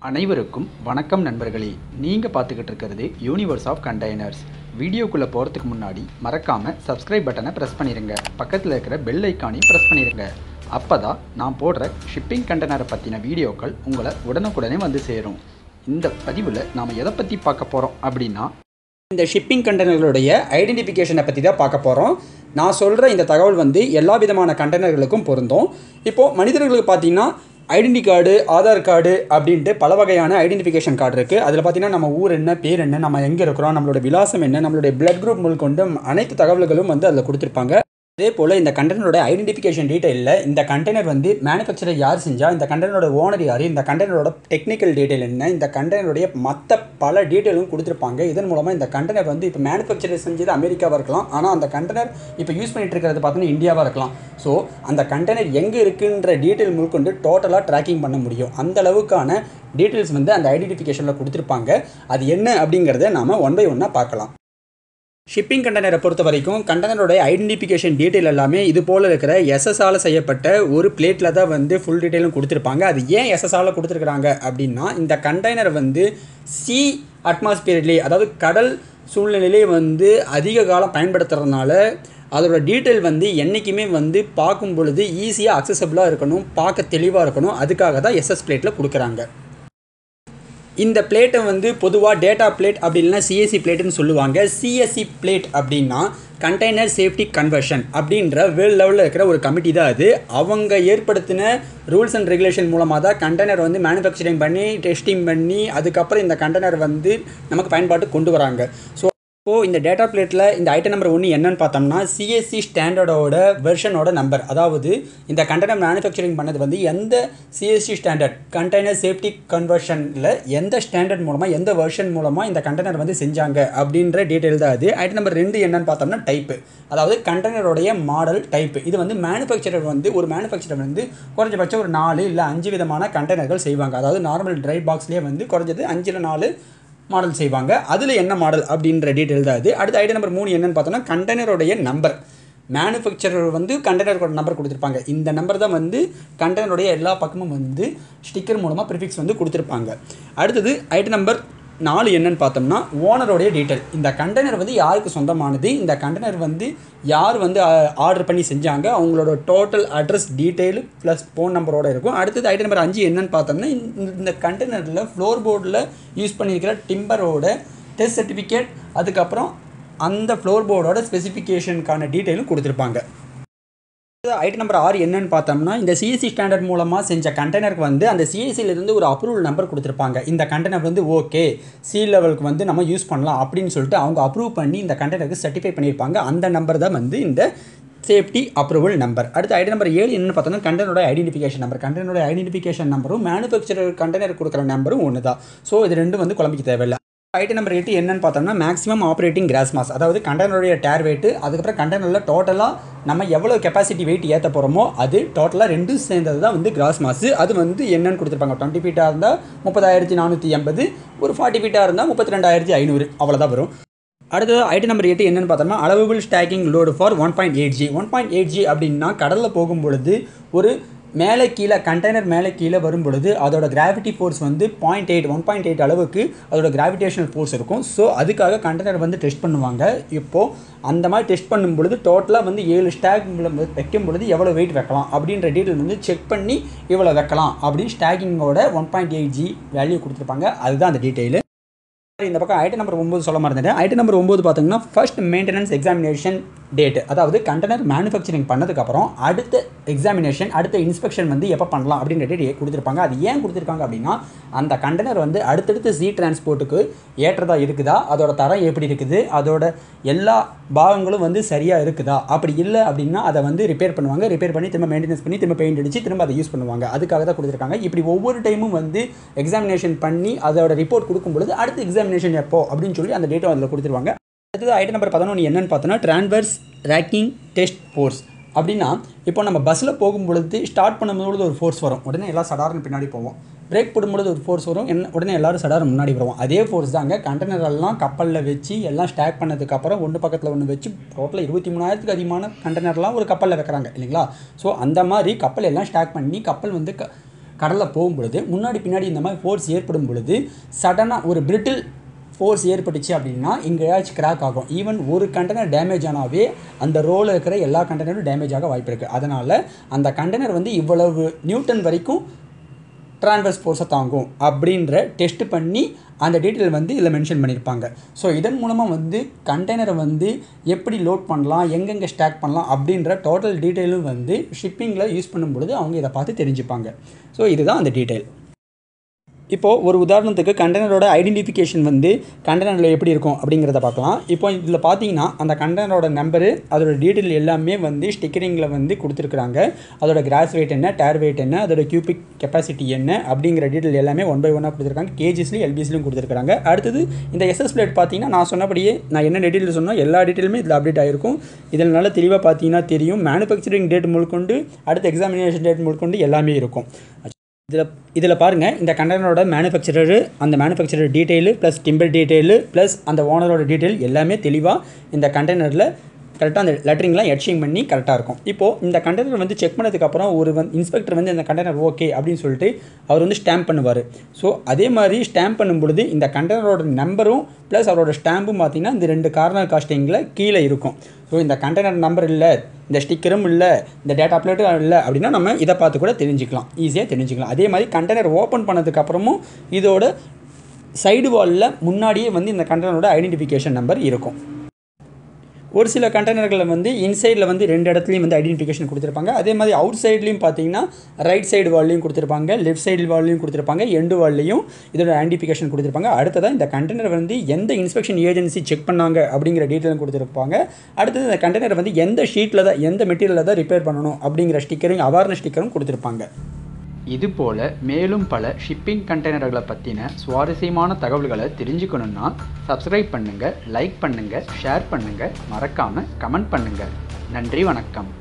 அனைவருக்கும் வணக்கம் நண்பர்களே. நீங்கள் பார்த்துக்கிட்டு இருக்கிறது யூனிவர்ஸ் ஆஃப் கண்டெய்னர்ஸ். வீடியோக்குள்ளே போகிறதுக்கு முன்னாடி மறக்காமல் சப்ஸ்கிரைப் பட்டனை ப்ரெஸ் பண்ணிடுங்க. பக்கத்தில் இருக்கிற பெல் ஐக்கானையும் ப்ரெஸ் பண்ணிடுங்க. அப்போ தான் நான் போடுற ஷிப்பிங் கண்டெய்னரை பற்றின வீடியோக்கள் உங்களை உடனுக்குடனே வந்து சேரும். இந்த பதிவில் நாம் எதை பற்றி பார்க்க போகிறோம் அப்படின்னா, இந்த ஷிப்பிங் கண்டெய்னர்களுடைய ஐடென்டிஃபிகேஷனை பற்றி தான் பார்க்க போகிறோம். நான் சொல்கிற இந்த தகவல் எல்லா விதமான கண்டெய்னர்களுக்கும் பொருந்தும். இப்போது மனிதர்களுக்கு பார்த்தீங்கன்னா ஐடென்டி கார்டு, ஆதார் கார்டு அப்படின்ட்டு பல வகையான ஐடென்டிஃபிகேஷன் கார்டு இருக்குது. அதில் பார்த்தீங்கன்னா நம்ம ஊர் என்ன, பேர் என்ன, நம்ம எங்கே இருக்கிறோம், நம்மளோட விலாசம் என்ன, நம்மளுடைய பிளட் குரூப் முதல் கொண்டு அனைத்து தகவல்களும் அதில் கொடுத்துருப்பாங்க. அதே போல் இந்த கண்டெய்னரோட ஐடென்டிஃபிகேஷன் டீட்டெயிலில் இந்த கண்டெய்னர் மேனுஃபேக்சரர் யார் செஞ்சால், இந்த கண்டெய்னரோட ஓனர் யார், இந்த கண்டெய்னரோட டெக்னிக்கல் டீட்டெயில் என்ன, இந்த கண்டெய்னருடைய மற்ற பல டீட்டெயிலும் கொடுத்துருப்பாங்க. இதன் மூலமாக இந்த கண்டெய்னர் இப்போ மேனுஃபேக்சரர் செஞ்சது அமெரிக்காவாக இருக்கலாம், ஆனால் அந்த கண்டெய்னர் இப்போ யூஸ் பண்ணிட்டு இருக்கிறது பார்த்தீங்கன்னா இந்தியாவாக இருக்கலாம். ஸோ அந்த கண்டெய்னர் எங்கே இருக்குன்ற டீட்டெயில் முழுக்கொண்டு டோட்டலாக ட்ராக்கிங் பண்ண முடியும். அந்த அளவுக்கான டீட்டெயில்ஸ் அந்த ஐடென்டிஃபிகேஷனில் கொடுத்துருப்பாங்க. அது என்ன அப்படிங்கிறத நாம் ஒன் பை ஒன்னாக பார்க்கலாம். ஷிப்பிங் கண்டெய்னரை பொறுத்த வரைக்கும் கண்டெய்னரோட ஐடென்டிஃபிகேஷன் டீட்டெயில் எல்லாமே இது போல் இருக்கிற எஸ்எஸ்ஆல் செய்யப்பட்ட ஒரு பிளேட்டில் தான் ஃபுல் டீட்டெயிலும் கொடுத்துருப்பாங்க. அது ஏன் எஸ்எஸ்ஆல் கொடுத்துருக்குறாங்க அப்படின்னா, இந்த கண்டெய்னர் சி அட்மாஸ்பியர்லேயே, அதாவது கடல் சூழ்நிலையிலே அதிக காலம் பயன்படுத்துறதுனால அதோட டீட்டெயில் என்றைக்குமே பார்க்கும் பொழுது ஈஸியாக அக்சசபிளாக இருக்கணும், பார்க்க தெளிவாக இருக்கணும். அதுக்காக தான் எஸ்எஸ் பிளேட்டில் கொடுக்குறாங்க. இந்த பிளேட்டை பொதுவாக டேட்டா பிளேட் அப்படி இல்லைனா சிஎஸ்சி பிளேட்டுன்னு சொல்லுவாங்க. சிஎஸ்சி பிளேட் அப்படின்னா கண்டெய்னர் சேஃப்டி கன்வர்ஷன் அப்படின்ற வேர்ல்டு லெவலில் இருக்கிற ஒரு கமிட்டி தான் அது. அவங்க ஏற்படுத்தின ரூல்ஸ் அண்ட் ரெகுலேஷன் மூலமாக தான் கண்டெய்னர் மேனுஃபேக்சரிங் பண்ணி டெஸ்டிங் பண்ணி அதுக்கப்புறம் இந்த கண்டெய்னர் நமக்கு பயன்பாட்டு கொண்டு வராங்க. ஸோ இப்போது இந்த டேட்டா பிளேட்டில் இந்த ஐட்டம் நம்பர் 1 என்னன்னு பார்த்தோம்னா, சிஎஸ்சி ஸ்டாண்டர்டோட வெர்ஷனோட நம்பர். அதாவது இந்த கண்டெய்னர் மேனுஃபேக்சரிங் பண்ணது எந்த சிஎஸ்சி ஸ்டாண்டர்ட் கண்டெய்னர் சேஃப்டி கன்வர்ஷனில் எந்த ஸ்டாண்டர்ட் மூலமாக எந்த வெர்ஷன் மூலமாக இந்த கண்டெய்னர் செஞ்சாங்க அப்படின்ற டீட்டெயில் தான் அது. ஐட்டம் நம்பர் 2 என்னன்னு பார்த்தோம்னா டைப்பு, அதாவது கண்டெய்னருடைய மாடல் டைப்பு. இது மேனுஃபேக்சரர் ஒரு மேனுஃபேக்சரர் குறைஞ்சபட்சம் ஒரு 4 இல்லை 5 விதமான கண்டெய்னர்கள் செய்வாங்க. அதாவது நார்மல் ட்ரை பாக்ஸ்லேயே குறைஞ்சது 5 இல்லை 4 மாடல் செய்வாங்க. அதில் என்ன மாடல் அப்படின்ற டீட்டெயில் தான் அது. அடுத்து ஐட்டம் நம்பர் 3 என்னன்னு பார்த்தோன்னா, கண்டெய்னருடைய நம்பர். மேனுஃபேக்சரர் கண்டெய்னரோட நம்பர் கொடுத்துருப்பாங்க. இந்த நம்பர் தான் கண்டெய்னருடைய எல்லா பக்கமும் ஸ்டிக்கர் மூலமாக ப்ரிஃபிக்ஸ் கொடுத்துருப்பாங்க. அடுத்தது ஐட்டம் நம்பர் 4 என்னன்னு பார்த்தோம்னா, ஓனருடைய டீட்டெயில். இந்த கண்டெய்னர் யாருக்கு சொந்தமானது, இந்த கண்டெய்னர் யார் ஆர்டர் பண்ணி செஞ்சாங்க, அவங்களோட total address detail plus phone நம்பரோடு இருக்கும். அடுத்தது ஐட்டம் நம்பர் 5 என்னன்னு பார்த்தோம்னா, இந்த கண்டெய்னரில் ஃப்ளோர் போர்டில் யூஸ் பண்ணியிருக்கிற டிம்பரோட டெஸ்ட் சர்டிஃபிகேட், அதுக்கப்புறம் அந்த ஃப்ளோர் போர்டோட ஸ்பெசிஃபிகேஷனுக்கான டீட்டெயிலும் கொடுத்துருப்பாங்க. ஐட்டம் நம்பர் 6 என்னன்னு பார்த்தோம்னா, இந்த சிஎஸ்சி ஸ்டாண்டர்ட் மூலமாக செஞ்ச கண்டெய்னருக்கு அந்த சிஎஸ்சியிலேருந்து ஒரு அப்ரூவல் நம்பர் கொடுத்துருப்பாங்க. இந்த கண்டெய்னர் ஓகே சி லெவலுக்கு நம்ம யூஸ் பண்ணலாம் அப்படின்னு சொல்லிட்டு அவங்க அப்ரூவ் பண்ணி இந்த கண்டெய்னருக்கு சர்டிஃபை பண்ணியிருப்பாங்க. அந்த நம்பர் தான் இந்த சேஃப்டி அப்ரூவல் நம்பர். அடுத்து ஐட்டம் நம்பர் 7 என்னென்னு பார்த்தோம்னா, கண்டெய்னரோட ஐடென்டிஃபிகேஷன் நம்பர். கண்டெய்னரோட ஐடென்டிஃபிகேஷன் நம்பரும் மேனுஃபேக்சரர் கண்டெய்னர் கொடுக்குற நம்பரும் ஒன்று தான். ஸோ இது ரெண்டும் குழம்பிக்க தேவையில்லை. ஐட்டம் நம்பர் 8 என்னன்னு பார்த்தோம்னா, மேக்ஸிமம் ஆப்ரேட்டிங் கிராஸ் மாஸ். அதாவது கண்டெய்னருடைய டேர் வெயிட்டு, அதுக்கப்புறம் கண்டெய்னரில் டோட்டலாக நம்ம எவ்வளோ கெப்பாசிட்டி வெயிட் ஏற்ற போகிறோமோ அது டோட்டலாக ரெண்டும் சேர்ந்தது தான் கிராஸ் மாஸ். அது என்னன்னு கொடுத்துருப்பாங்க. 20 ஃபீட்டாக இருந்தால் 30,480, ஒரு 40 ஃபீட்டாக இருந்தால் 32,500, அவ்வளோதான் வரும். அடுத்தது ஐட்டம் நம்பர் 8 என்னென்னு பார்த்தோம்னா, அளவபிள் stacking load for 1.8G. 1.8G அப்படின்னா கடலில் போகும்பொழுது ஒரு மேலே கீழே கண்டெய்னர் மேலே கீழே வரும் பொழுது அதோட கிராவிட்டி ஃபோர்ஸ் 1.8 அளவுக்கு அதோட கிராவிடேஷனல் ஃபோர்ஸ் இருக்கும். ஸோ அதுக்காக கண்டெய்னர் டெஸ்ட் பண்ணுவாங்க. இப்போது அந்த மாதிரி டெஸ்ட் பண்ணும் பொழுது டோட்டலாக 7 ஸ்டாக் வைக்கும் பொழுது எவ்வளோ வெயிட் வைக்கலாம் அப்படின்ற டீட்டெயில் செக் பண்ணி இவ்வளோ வைக்கலாம் அப்படின்னு ஸ்டாக்கிங்கோட 1.8G வேல்யூ கொடுத்துருப்பாங்க. அதுதான் அந்த டீட்டெயிலு. இந்த பக்கம் ஐட்டம் நம்பர் 9 சொல்ல மறந்துட்டேன். ஐட்டம் நம்பர் 9 பார்த்தீங்கன்னா, ஃபர்ஸ்ட் மெயின்டெனன்ஸ் எக்ஸாமினேஷன் டேட். அதாவது கண்டெய்னர் மேனுஃபேக்சரிங் பண்ணதுக்கப்புறம் அடுத்த எக்ஸாமினேஷன், அடுத்த இன்ஸ்பெக்ஷன் எப்போ பண்ணலாம் அப்படின்ற டேட் கொடுத்துருப்பாங்க. அது ஏன் கொடுத்துருக்காங்க அப்படின்னா, அந்த கண்டெய்னர் அடுத்தடுத்து சி டிரான்ஸ்போர்ட்டுக்கு ஏற்றதாக இருக்குதா, அதோட தரம் எப்படி இருக்குது, அதோட எல்லா பாகங்களும் சரியாக இருக்குதா, அப்படி இல்லை அப்படின்னா அதை ரிப்பேர் பண்ணுவாங்க. ரிப்பேர் பண்ணி திரும்ப மெயின்டெனன்ஸ் பண்ணி திரும்ப பெயிண்ட் அடித்து திரும்ப அதை யூஸ் பண்ணுவாங்க. அதுக்காக தான் கொடுத்துருக்காங்க. இப்படி ஒவ்வொரு டைமும் எக்ஸாமினேஷன் பண்ணி அதோட ரிப்போர்ட் கொடுக்கும் பொழுது அடுத்த எக்ஸாமினேஷன் எப்போ அப்படின்னு சொல்லி அந்த டேட்டும் அதில் கொடுத்துருவாங்க. அடுத்தது ஐட்டம் நம்பர் 11 என்னன்னு பார்த்தோன்னா, ட்ரான்வர்ஸ் ரேக்கிங் டெஸ்ட் ஃபோர்ஸ். அப்படின்னா இப்போ நம்ம பஸ்ஸில் போகும்பொழுது ஸ்டார்ட் பண்ணும்பொழுது ஒரு ஃபோர்ஸ் வரும், உடனே எல்லாம் சடார்னு பின்னாடி போவோம். பிரேக் போடும்பொழுது ஒரு ஃபோர்ஸ் வரும், உடனே எல்லோரும் சடார் முன்னாடி வருவோம். அதே ஃபோர்ஸ் தாங்க கண்டெய்னரெல்லாம் கப்பலில் வச்சு எல்லாம் ஸ்டாக் பண்ணதுக்கப்புறம் ஒன்று பக்கத்தில் ஒன்று வச்சு டோட்டலாக 23,000க்கு அதிகமான கண்டெய்னர்லாம் ஒரு கப்பலில் வைக்கிறாங்க இல்லைங்களா. ஸோ அந்த மாதிரி கப்பல் எல்லாம் ஸ்டாக் பண்ணி கப்பல் கடலில் போகும்பொழுது முன்னாடி பின்னாடி இந்த மாதிரி ஃபோர்ஸ் ஏற்படும் பொழுது சடனாக ஒரு பிரிட்டில் ஃபோர்ஸ் ஏற்பட்டுச்சு அப்படின்னா எங்கேயாச்சும் கிராக் ஆகும். ஈவன் ஒரு கண்டெய்னர் டேமேஜ் ஆனாவே அந்த ரோவில் இருக்கிற எல்லா கண்டெய்னரும் டேமேஜ் ஆக வாய்ப்பு இருக்குது. அதனால் அந்த கண்டெய்னர் வந்து இவ்வளவு நியூட்டன் வரைக்கும் ட்ரான்வர்ஸ் ஃபோர்ஸை தாங்கும் அப்படின்ற டெஸ்ட் பண்ணி அந்த டீட்டெயில் வந்து இதில் மென்ஷன் பண்ணியிருப்பாங்க. ஸோ இதன் மூலமாக வந்து கண்டெய்னரை வந்து எப்படி லோட் பண்ணலாம், எங்கெங்கே ஸ்டாக் பண்ணலாம் அப்படின்ற டோட்டல் டீட்டெயிலும் வந்து ஷிப்பிங்கில் யூஸ் பண்ணும்பொழுது அவங்க இதை பார்த்து தெரிஞ்சுப்பாங்க. ஸோ இதுதான் அந்த டீட்டெயில். இப்போது ஒரு உதாரணத்துக்கு கண்டெய்னரோட ஐடென்டிஃபிகேஷன் வந்து கண்டெய்னரில் எப்படி இருக்கும் அப்படிங்கிறத பார்க்கலாம். இப்போ இதில் பார்த்தீங்கன்னா அந்த கண்டெய்னரோட நம்பரு அதோட டீட்டெயில் எல்லாமே வந்து ஸ்டிக்கரிங்கில் வந்து கொடுத்துருக்குறாங்க. அதோட கிராஸ் வெயிட் என்ன, டேர் வெயிட் என்ன, அதோட கியூபிக் கெப்பாசிட்டி என்ன அப்படிங்கிற டீட்டெயில் எல்லாமே 1 by 1 கொடுத்துருக்காங்க. கேஜிஸ்லையும் எல்பிஸ்லையும் கொடுத்துருக்காங்க. அடுத்தது இந்த எஸ்எஸ் பிளேட் பார்த்தீங்கன்னா நான் சொன்னபடியே நான் என்ன டீட்டெயில் சொன்னோம் எல்லா டீட்டெயிலுமே இதில் அப்டேட் ஆகிருக்கும். இதில் நல்லா தெளிவாக பார்த்தீங்கன்னா தெரியும். மேனுஃபேக்சரிங் டேட் முதற்கொண்டு அடுத்த எக்ஸாமினேஷன் டேட் முதற்கொண்டு எல்லாமே இருக்கும். இதில் பாருங்கள், இந்த கண்டெய்னரோட மேனுஃபேக்சரரு, அந்த manufacturer detail plus timber detail plus அந்த ஓனரோட டீட்டெயில் எல்லாமே தெளிவாக இந்த கண்டெய்னரில் கரெக்டாக அந்த லெட்டரிங்லாம் எட்சிங் பண்ணி கரெக்டாக இருக்கும். இப்போது இந்த கண்டெய்னர் வந்து செக் பண்ணதுக்கப்புறம் ஒரு இன்ஸ்பெக்டர் வந்து இந்த கண்டெய்னர் ஓகே அப்படின்னு சொல்லிட்டு அவர் வந்து ஸ்டாம்ப் பண்ணுவார். ஸோ அதே மாதிரி ஸ்டாம்ப் பண்ணும்பொழுது இந்த கண்டெய்னரோட நம்பரும் ப்ளஸ் அவரோட ஸ்டாம்பும் பார்த்திங்கன்னா இந்த 2 கார்னர் காஸ்டிங்கில் கீழே இருக்கும். ஸோ இந்த கண்டெய்னர் நம்பர் இல்லை, இந்த ஸ்டிக்கரும் இல்லை, இந்த டேட்டா பிளேட்டும் இல்லை அப்படின்னா நம்ம இதை பார்த்து கூட தெரிஞ்சுக்கலாம், ஈஸியாக தெரிஞ்சுக்கலாம். அதே மாதிரி கண்டெய்னர் ஓப்பன் பண்ணதுக்கப்புறமும் இதோட சைடு வாலில் முன்னாடியே வந்து இந்த கண்டெய்னரோட ஐடென்டிஃபிகேஷன் நம்பர் இருக்கும். ஒரு சில கண்டெய்னர்களில் வந்து இன்சைடில் வந்து 2 இடத்துலையும் வந்து ஐடென்டிஃபிகேஷன் கொடுத்துருப்பாங்க. அதே மாதிரி அவுட் சைட்லேயும் பார்த்தீங்கன்னா ரைட் சைடு வால்லையும் கொடுத்துருப்பாங்க, லெஃப்ட் சைடு வால்லையும் கொடுத்துருப்பாங்க, எண்டு வால்லையும் இதோட ஐடென்டிஃபிகேஷன் கொடுத்துருப்பாங்க. அடுத்ததாக இந்த கண்டெய்னர் வந்து எந்த இன்ஸ்பெக்ஷன் ஏஜென்சி செக் பண்ணாங்க அப்படிங்கிற டீட்டெயிலும் கொடுத்துருப்பாங்க. அடுத்தது இந்த கண்டெய்னர் வந்து எந்த ஷீட்டில் தான் எந்த மெட்டீரியலில் தான் ரிப்பேர் பண்ணணும் அப்படிங்கிற ஸ்டிக்கரும் அவேர்னஸ் ஸ்டிக்கரும் கொடுத்துருப்பாங்க. இதுபோல் மேலும் பல ஷிப்பிங் கண்டெய்னர்களை பற்றின சுவாரஸ்யமான தகவல்களை தெரிஞ்சுக்கணுன்னா சப்ஸ்கிரைப் பண்ணுங்கள், லைக் பண்ணுங்கள், ஷேர் பண்ணுங்கள், மறக்காமல் கமெண்ட் பண்ணுங்கள். நன்றி, வணக்கம்.